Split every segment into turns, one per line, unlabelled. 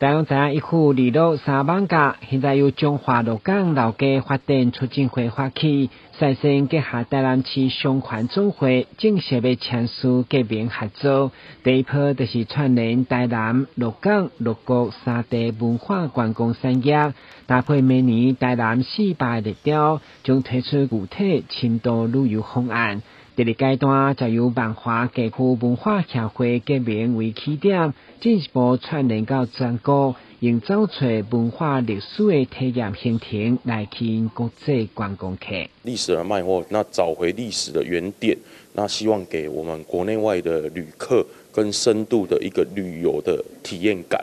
大家知影一户2路3万家，现在由中华鹿港老街发展促进会发起，率先结合台南市商圈总会正式要签署革命合作。第一波就是串联台南、鹿港、鹿谷3地文化观光产业，搭配每年台南400日调，将推出具体深度旅游方案。第二阶段就由万华地区文化协会革命为起点，进一步串联到全国，营造出文化历史的体验行程来吸引国际观光客。
历史的脉络，那找回历史的原点，那希望给我们国内外的旅客更深度的一个旅游的体验感。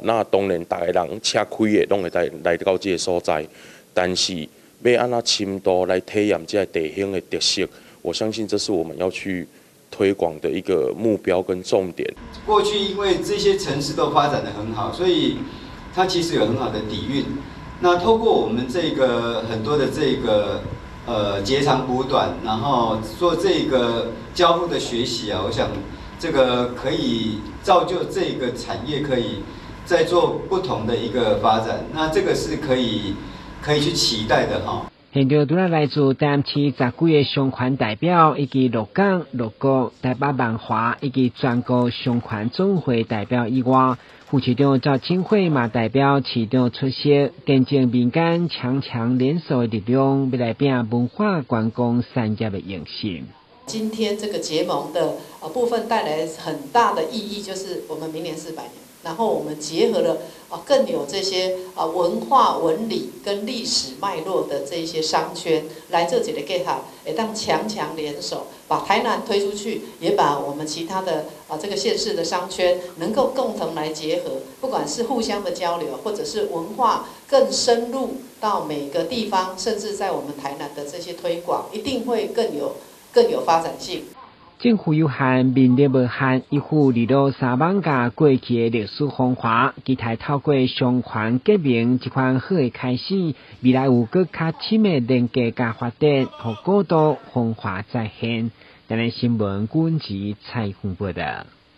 那当然大家人车开的拢会来到这个所在，但是要按怎深度来体验这地形的特色。我相信这是我们要去推广的一个目标跟重点。
过去因为这些城市都发展得很好，所以它其实有很好的底蕴。那透过我们这个很多的这个截长补短，然后做这个交互的学习啊，我想这个可以造就这个产业可以再做不同的一个发展。那这个是可以去期待的哈。
现场除了来自台南市10几个商圈代表，以及鹿港、鹿谷、台北万华以及全国商圈总会代表以外，副市长赵清惠嘛代表市长出席，见证民间强联手的力量，要来拼文化观光产业的用心。
今天这个结盟的部分带来很大的意义，就是我们明年400年。然后我们结合了更有这些文化文理跟历史脉络的这些商圈来做这个结合，也当强联手，把台南推出去，也把我们其他的这个县市的商圈能够共同来结合，不管是互相的交流，或者是文化更深入到每个地方，甚至在我们台南的这些推广，一定会更有发展性。
政府有限，民力无限，一户2路3万家过去的历史风华，期待透过商圈革命这款好的开始，未来有更较深的连接甲发展，和古都风华再现。台南新闻管制采访报道。